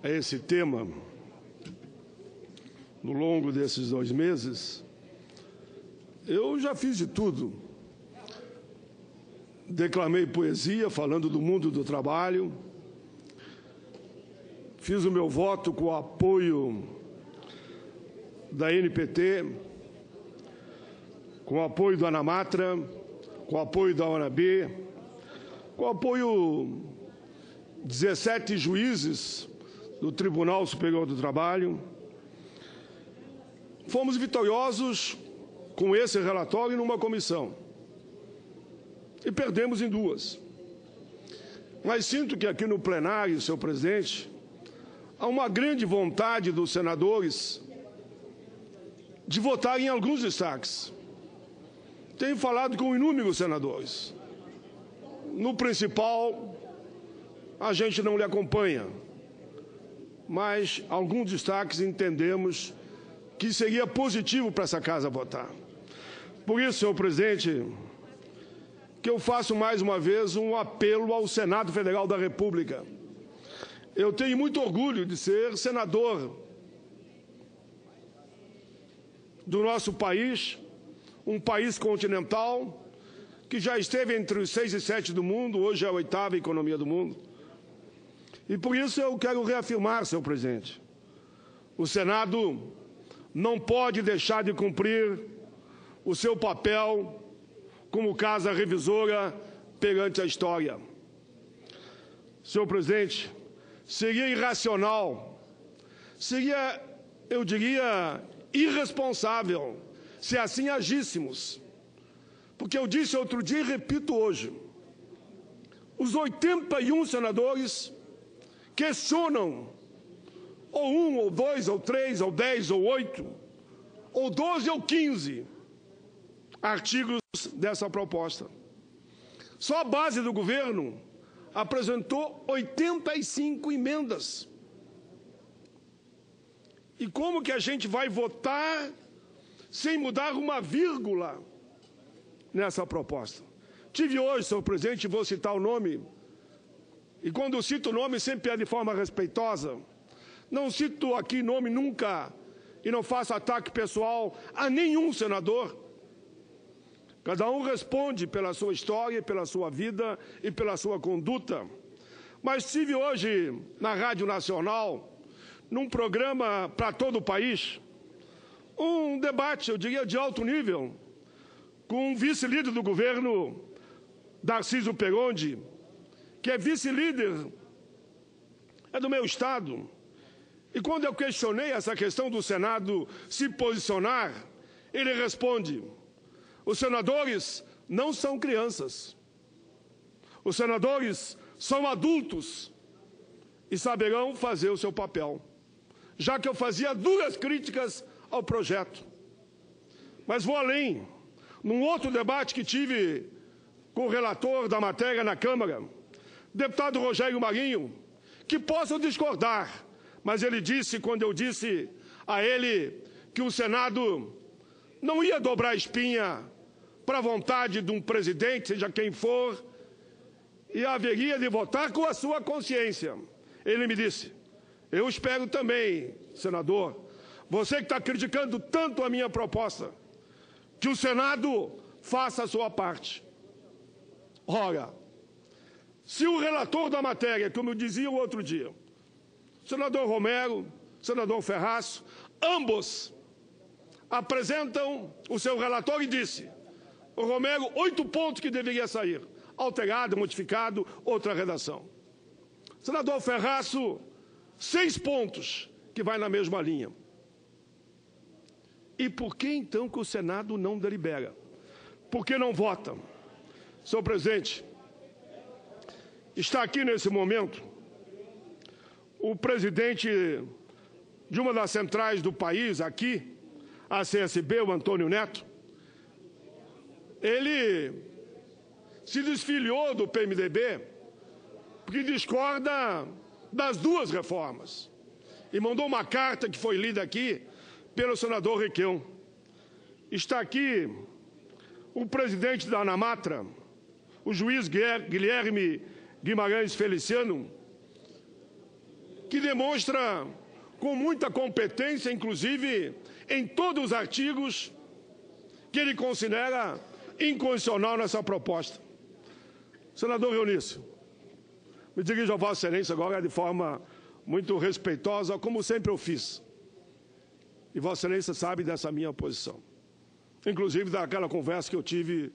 a esse tema no longo desses 2 meses, eu já fiz de tudo. Declamei poesia falando do mundo do trabalho, fiz o meu voto com o apoio da NPT, com o apoio do Anamatra, com o apoio da OAB, com o apoio de 17 juízes do Tribunal Superior do Trabalho. Fomos vitoriosos com esse relatório numa comissão e perdemos em 2. Mas sinto que aqui no plenário, senhor presidente, há uma grande vontade dos senadores de votar em alguns destaques. Tenho falado com inúmeros senadores. No principal, a gente não lhe acompanha, mas alguns destaques entendemos que seria positivo para essa casa votar. Por isso, senhor presidente, que eu faço mais uma vez um apelo ao Senado Federal da República. Eu tenho muito orgulho de ser senador do nosso país, um país continental que já esteve entre os 6 e 7 do mundo, hoje é a 8ª economia do mundo. E por isso eu quero reafirmar, senhor presidente, o Senado não pode deixar de cumprir o seu papel como casa revisora perante a história. Senhor presidente, seria irracional, seria, eu diria, irresponsável se assim agíssemos. Porque eu disse outro dia e repito hoje, os 81 senadores questionam ou 1, ou 2, ou 3, ou 10, ou 8, ou 12, ou 15 artigos dessa proposta. Só a base do governo apresentou 85 emendas. E como que a gente vai votar sem mudar uma vírgula nessa proposta? Tive hoje, senhor presidente, vou citar o nome, e quando eu cito o nome sempre é de forma respeitosa. Não cito aqui nome nunca e não faço ataque pessoal a nenhum senador. Cada um responde pela sua história, pela sua vida e pela sua conduta. Mas estive hoje na Rádio Nacional, num programa para todo o país, um debate, eu diria, de alto nível, com um vice-líder do governo, Darciso Perondi, que é vice-líder, é do meu estado. E quando eu questionei essa questão do Senado se posicionar, ele responde: os senadores não são crianças. Os senadores são adultos e saberão fazer o seu papel. Já que eu fazia duras críticas ao projeto. Mas vou além. Num outro debate que tive com o relator da matéria na Câmara, deputado Rogério Marinho, que posso discordar, mas ele disse, quando eu disse a ele que o Senado não ia dobrar a espinha para a vontade de um presidente, seja quem for, e haveria de votar com a sua consciência. Ele me disse: eu espero também, senador, você que está criticando tanto a minha proposta, que o Senado faça a sua parte. Ora, se o relator da matéria, como eu dizia o outro dia, senador Romero, senador Ferraz, ambos apresentam o seu relatório e disse: o Romero, 8 pontos que deveria sair, alterado, modificado, outra redação. Senador Ferraz, 6 pontos que vai na mesma linha. E por que então que o Senado não delibera? Por que não vota? Senhor presidente, está aqui nesse momento o presidente de uma das centrais do país, aqui, a CSB, o Antônio Neto. Ele se desfiliou do PMDB porque discorda das 2 reformas. E mandou uma carta que foi lida aqui pelo senador Requião. Está aqui o presidente da Anamatra, o juiz Guilherme Guimarães Feliciano, que demonstra com muita competência, inclusive em todos os artigos que ele considera inconstitucional nessa proposta. Senador Eunício, me dirijo a Vossa Excelência agora de forma muito respeitosa, como sempre eu fiz. E Vossa Excelência sabe dessa minha posição. Inclusive daquela conversa que eu tive,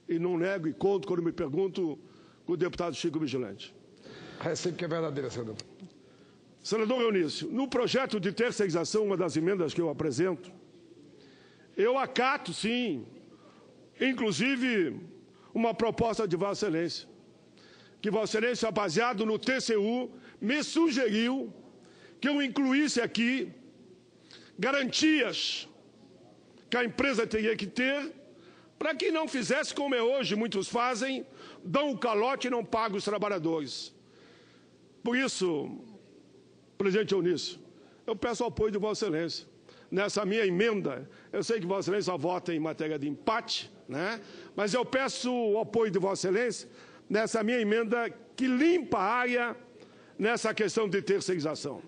e não nego e conto quando me pergunto, com o deputado Chico Vigilante. Recebo que é verdadeira, senador. Senador Eunício, no projeto de terceirização, uma das emendas que eu apresento, eu acato, sim, inclusive, uma proposta de Vossa Excelência, que Vossa Excelência, baseado no TCU, me sugeriu que eu incluísse aqui garantias que a empresa teria que ter para que não fizesse como é hoje, muitos fazem, dão o calote e não pagam os trabalhadores. Por isso, presidente Eunício, eu peço o apoio de Vossa Excelência. Nessa minha emenda, eu sei que Vossa Excelência vota em matéria de empate, né? Mas eu peço o apoio de Vossa Excelência nessa minha emenda que limpa a área nessa questão de terceirização.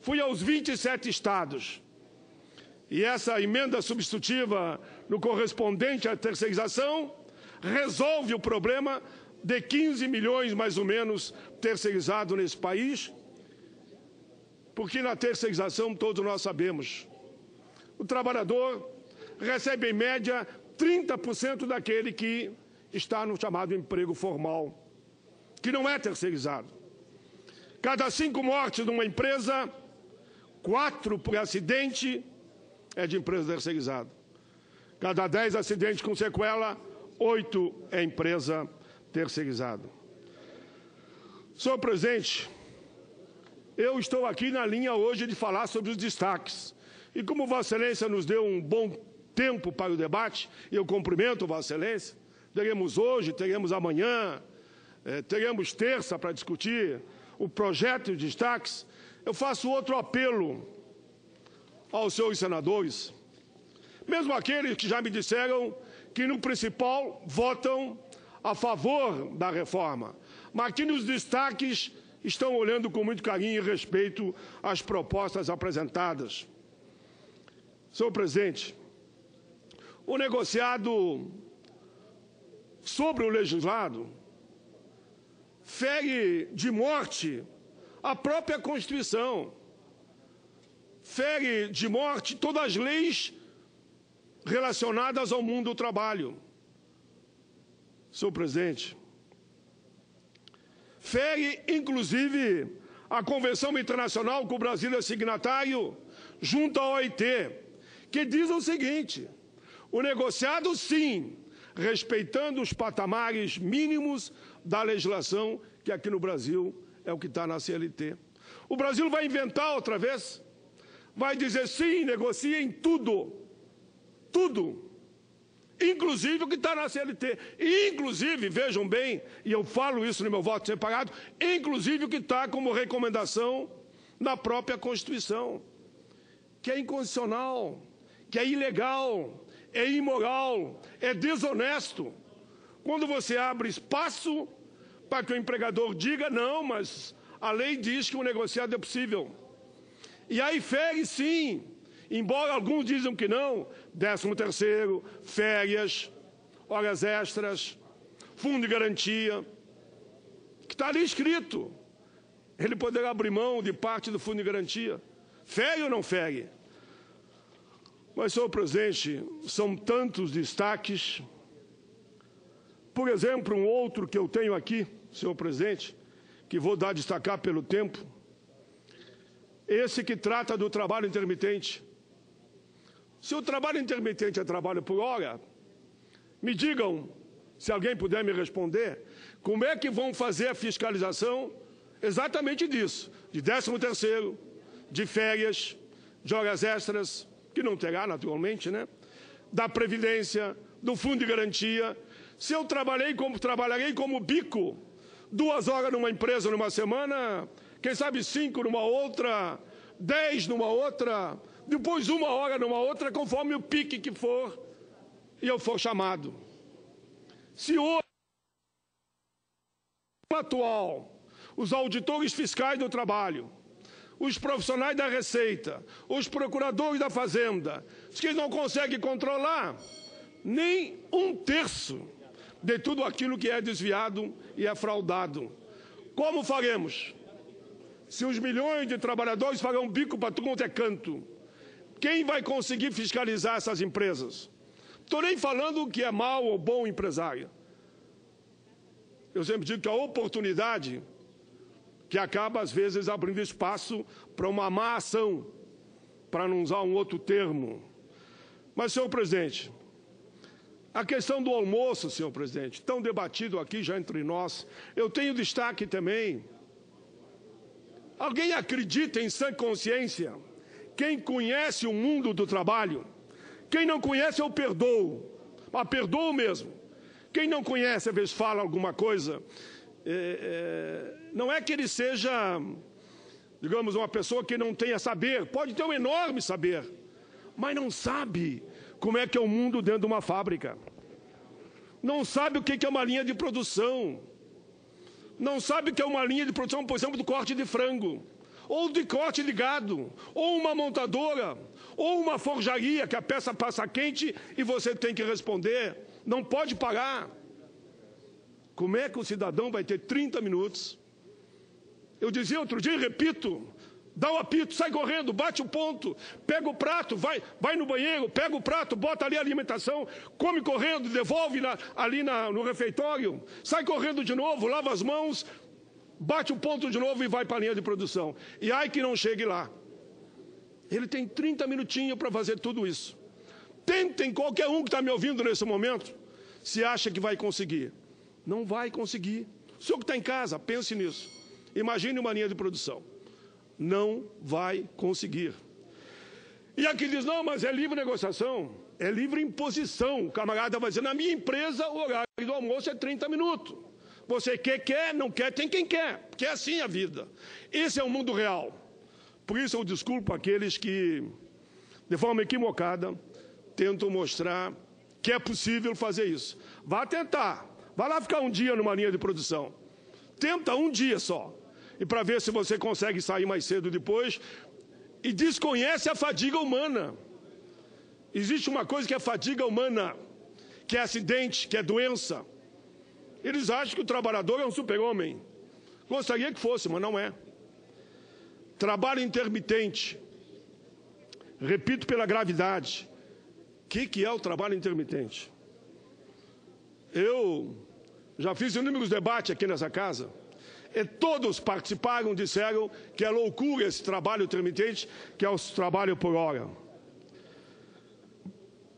Fui aos 27 estados e essa emenda substitutiva no correspondente à terceirização resolve o problema de 15 milhões, mais ou menos, terceirizados nesse país, porque na terceirização, todos nós sabemos, o trabalhador recebe, em média, 30% daquele que está no chamado emprego formal, que não é terceirizado. Cada 5 mortes numa empresa, 4 por acidente é de empresa terceirizada. Cada 10 acidentes com sequela, 8 é empresa terceirizada. Senhor presidente, eu estou aqui na linha hoje de falar sobre os destaques. E como Vossa Excelência nos deu um bom tempo para o debate, e eu cumprimento Vossa Excelência, teremos hoje, teremos amanhã, teremos terça para discutir o projeto de destaques, eu faço outro apelo aos senhores senadores, mesmo aqueles que já me disseram que no principal votam a favor da reforma, mas que nos destaques estão olhando com muito carinho e respeito às propostas apresentadas. Senhor presidente, o negociado sobre o legislado fere de morte a própria Constituição, fere de morte todas as leis relacionadas ao mundo do trabalho. Senhor presidente, fere, inclusive, a Convenção Internacional que o Brasil é signatário junto à OIT, que diz o seguinte: o negociado, sim, respeitando os patamares mínimos da legislação, que aqui no Brasil é o que está na CLT. O Brasil vai inventar outra vez, vai dizer sim, negociem tudo, tudo, inclusive o que está na CLT, e inclusive, vejam bem, e eu falo isso no meu voto separado, inclusive o que está como recomendação na própria Constituição, que é inconstitucional, que é ilegal, é imoral, é desonesto. Quando você abre espaço para que o empregador diga, não, mas a lei diz que o negociado é possível. E aí fere, sim, embora alguns dizem que não, 13º, férias, horas extras, fundo de garantia, que está ali escrito. Ele poderá abrir mão de parte do fundo de garantia. Fere ou não fere? Mas, senhor presidente, são tantos destaques. Por exemplo, um outro que eu tenho aqui, senhor presidente, que vou dar a destacar pelo tempo, esse que trata do trabalho intermitente. Se o trabalho intermitente é trabalho por hora, me digam, se alguém puder me responder, como é que vão fazer a fiscalização exatamente disso, de 13º, de férias, de horas extras, que não terá naturalmente, né? Da Previdência, do Fundo de Garantia. Se eu trabalharei como bico, 2 horas numa empresa numa semana, quem sabe 5 numa outra, 10 numa outra, depois 1 hora numa outra, conforme o pique que for, e eu for chamado. Se hoje, no atual, os auditores fiscais do trabalho, os profissionais da Receita, os procuradores da Fazenda, que não conseguem controlar nem 1/3 de tudo aquilo que é desviado e é fraudado. Como faremos? Se os milhões de trabalhadores farão bico para tudo quanto é canto, quem vai conseguir fiscalizar essas empresas? Estou nem falando que é mau ou bom empresário. Eu sempre digo que a oportunidade que acaba, às vezes, abrindo espaço para uma má ação, para não usar um outro termo. Mas, senhor presidente, a questão do almoço, senhor presidente, tão debatido aqui já entre nós, eu tenho destaque também. Alguém acredita em sã consciência? Quem conhece o mundo do trabalho? Quem não conhece, eu perdoo. Mas perdoo mesmo. Quem não conhece, às vezes fala alguma coisa, não é que ele seja, digamos, uma pessoa que não tenha saber, pode ter um enorme saber, mas não sabe como é que é o mundo dentro de uma fábrica. Não sabe o que é uma linha de produção. Não sabe o que é uma linha de produção, por exemplo, do corte de frango, ou de corte de gado, ou uma montadora, ou uma forjaria que a peça passa quente e você tem que responder. Não pode parar. Como é que o cidadão vai ter 30 minutos? Eu dizia outro dia e repito, dá o apito, sai correndo, bate o ponto, pega o prato, vai no banheiro, pega o prato, bota ali a alimentação, come correndo, devolve ali no refeitório, sai correndo de novo, lava as mãos, bate o ponto de novo e vai para a linha de produção. E ai que não chegue lá. Ele tem 30 minutinhos para fazer tudo isso. Tentem, qualquer um que está me ouvindo nesse momento, se acha que vai conseguir. Não vai conseguir. O senhor que está em casa, pense nisso. Imagine uma linha de produção. Não vai conseguir. E aqui diz, não, mas é livre negociação, é livre imposição. O camarada vai dizer, na minha empresa o horário do almoço é 30 minutos. Você quer, não quer, tem quem quer, porque é assim a vida. Esse é o mundo real. Por isso eu desculpo aqueles que, de forma equivocada, tentam mostrar que é possível fazer isso. Vá tentar. Vá lá ficar um dia numa linha de produção. Tenta um dia só. E para ver se você consegue sair mais cedo depois. E desconhece a fadiga humana. Existe uma coisa que é fadiga humana, que é acidente, que é doença. Eles acham que o trabalhador é um super-homem. Gostaria que fosse, mas não é. Trabalho intermitente. Repito pela gravidade. O que é o trabalho intermitente? Eu já fiz inúmeros debates aqui nessa casa, e todos participaram, disseram que é loucura esse trabalho intermitente, que é o trabalho por hora.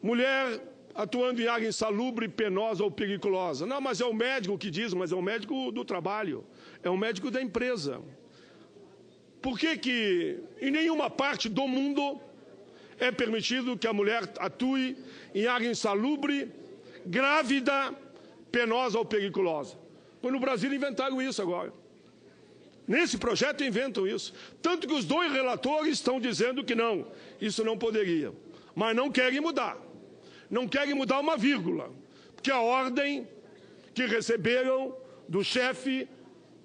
Mulher atuando em área insalubre, penosa ou periculosa. Não, mas é o médico que diz, mas é o médico do trabalho, é o médico da empresa. Por que em nenhuma parte do mundo é permitido que a mulher atue em área insalubre, grávida, penosa ou periculosa? Pois no Brasil inventaram isso agora. Nesse projeto inventam isso. Tanto que os dois relatores estão dizendo que não, isso não poderia. Mas não querem mudar. Não querem mudar uma vírgula. Porque a ordem que receberam do chefe,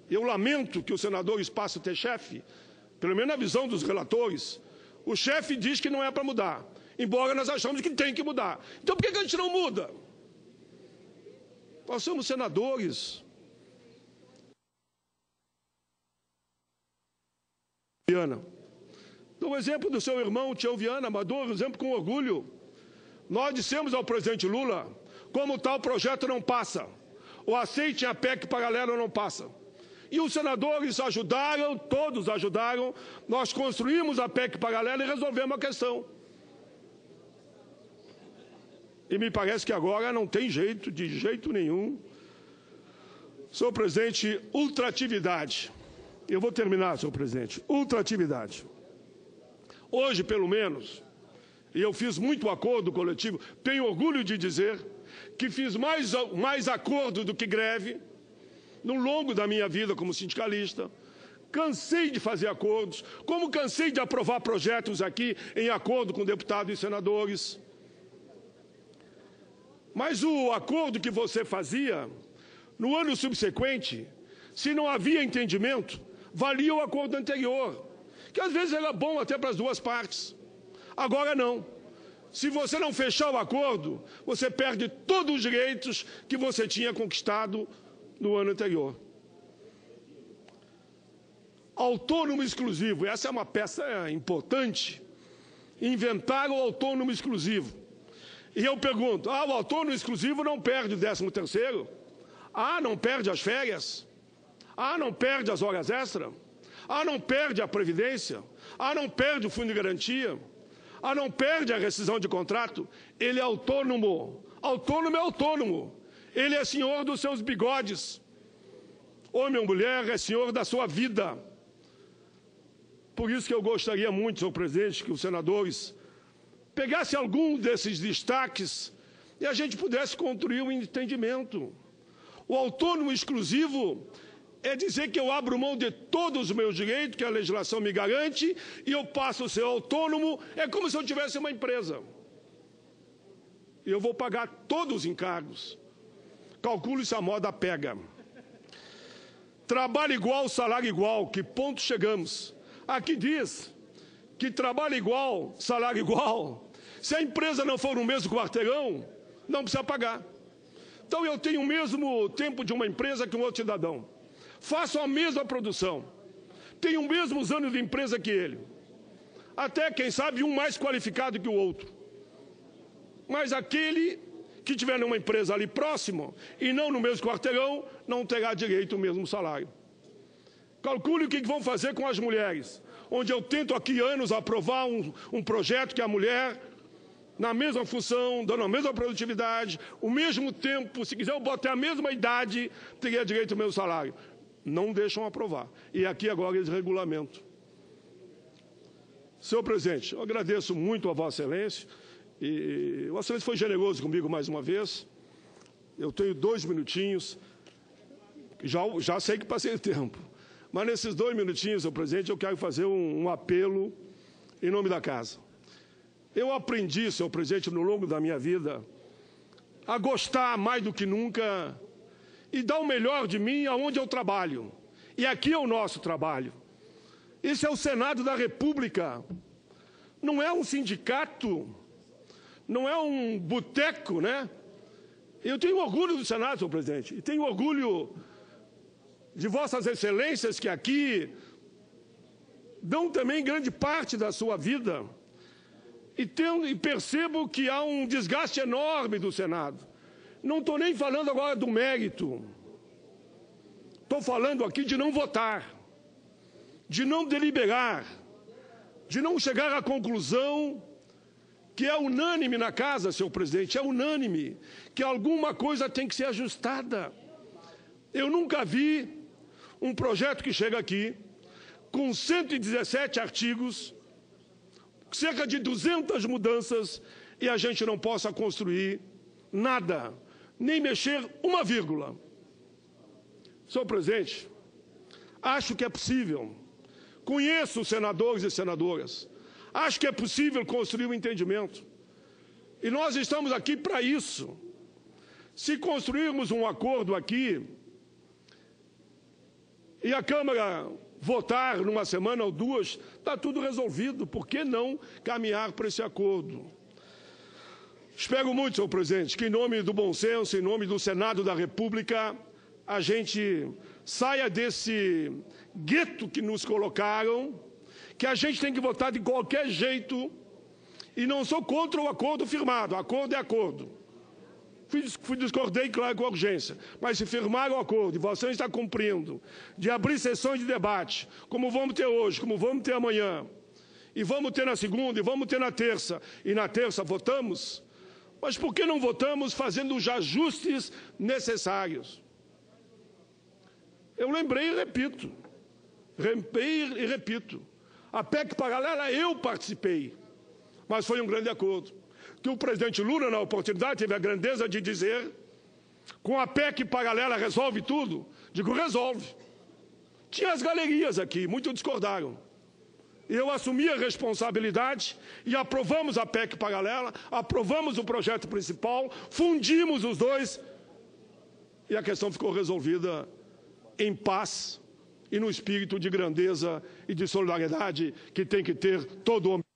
eu lamento que os senadores passem a ter chefe, pelo menos na visão dos relatores, o chefe diz que não é para mudar, embora nós achamos que tem que mudar. Então por que a gente não muda? Nós somos senadores. Viana. Dou um exemplo do seu irmão, Tião Viana, mas dou um exemplo com orgulho. Nós dissemos ao presidente Lula, como tal projeto não passa, o aceite a PEC paralela não passa. E os senadores ajudaram, todos ajudaram, nós construímos a PEC paralela e resolvemos a questão. E me parece que agora não tem jeito, de jeito nenhum. Senhor presidente, ultratividade. Eu vou terminar, senhor presidente. Ultratividade. Hoje, pelo menos, e eu fiz muito acordo coletivo, tenho orgulho de dizer que fiz mais acordo do que greve, no longo da minha vida como sindicalista. Cansei de fazer acordos, como cansei de aprovar projetos aqui em acordo com deputados e senadores. Mas o acordo que você fazia, no ano subsequente, se não havia entendimento, valia o acordo anterior, que às vezes era bom até para as duas partes. Agora não. Se você não fechar o acordo, você perde todos os direitos que você tinha conquistado no ano anterior. Autônomo exclusivo, essa é uma peça importante. Inventar o autônomo exclusivo. E eu pergunto, o autônomo exclusivo não perde o 13º? Não perde as férias? Não perde as horas extras? Não perde a previdência? Não perde o fundo de garantia? Não perde a rescisão de contrato? Ele é autônomo. Autônomo é autônomo. Ele é senhor dos seus bigodes. Homem ou mulher é senhor da sua vida. Por isso que eu gostaria muito, senhor presidente, que os senadores pegassem algum desses destaques e a gente pudesse construir um entendimento. O autônomo exclusivo é dizer que eu abro mão de todos os meus direitos, que a legislação me garante, e eu passo a ser autônomo, é como se eu tivesse uma empresa. E eu vou pagar todos os encargos. Calcule se a moda pega. Trabalho igual, salário igual, que ponto chegamos? Aqui diz que trabalho igual, salário igual. Se a empresa não for no mesmo quarteirão, não precisa pagar. Então eu tenho o mesmo tempo de uma empresa que um outro cidadão. Faço a mesma produção. Tenho os mesmos anos de empresa que ele. Até, quem sabe, um mais qualificado que o outro. Mas aquele que tiver numa empresa ali próximo e não no mesmo quarteirão, não terá direito ao mesmo salário. Calcule o que vão fazer com as mulheres, onde eu tento aqui anos aprovar um projeto que a mulher, na mesma função, dando a mesma produtividade, o mesmo tempo, se quiser eu botar a mesma idade, teria direito ao mesmo salário. Não deixam aprovar. E aqui agora eles regulamentam. Senhor presidente, eu agradeço muito a Vossa Excelência. E Vossa Excelência foi generoso comigo mais uma vez. Eu tenho 2 minutinhos. Já sei que passei o tempo. Mas nesses 2 minutinhos, senhor presidente, eu quero fazer um apelo em nome da casa. Eu aprendi, senhor presidente, no longo da minha vida, a gostar mais do que nunca e dar o melhor de mim aonde eu trabalho. E aqui é o nosso trabalho. Esse é o Senado da República. Não é um sindicato, não é um boteco, né? Eu tenho orgulho do Senado, senhor presidente, e tenho orgulho de Vossas Excelências que aqui dão também grande parte da sua vida. E percebo que há um desgaste enorme do Senado. Não estou nem falando agora do mérito. Estou falando aqui de não votar, de não deliberar, de não chegar à conclusão que é unânime na casa, senhor presidente, é unânime, que alguma coisa tem que ser ajustada. Eu nunca vi um projeto que chega aqui com 117 artigos, cerca de 200 mudanças, e a gente não possa construir nada, nem mexer uma vírgula. Senhor presidente, acho que é possível. Conheço os senadores e senadoras. Acho que é possível construir um entendimento. E nós estamos aqui para isso. Se construirmos um acordo aqui e a Câmara votar numa semana ou 2, está tudo resolvido. Por que não caminhar para esse acordo? Espero muito, senhor presidente, que em nome do bom senso, em nome do Senado da República, a gente saia desse gueto que nos colocaram, que a gente tem que votar de qualquer jeito, e não sou contra o acordo firmado. Acordo é acordo. Discordei, claro, com a urgência. Mas se firmar o acordo, e você está cumprindo, de abrir sessões de debate, como vamos ter hoje, como vamos ter amanhã, e vamos ter na segunda, e vamos ter na terça, e na terça votamos, mas por que não votamos fazendo os ajustes necessários? Eu lembrei e repito. A PEC paralela eu participei, mas foi um grande acordo. Que o presidente Lula, na oportunidade, teve a grandeza de dizer: com a PEC paralela resolve tudo? Digo, resolve. Tinha as galerias aqui, muitos discordaram. Eu assumi a responsabilidade e aprovamos a PEC paralela, aprovamos o projeto principal, fundimos os dois e a questão ficou resolvida em paz e no espírito de grandeza e de solidariedade que tem que ter todo homem.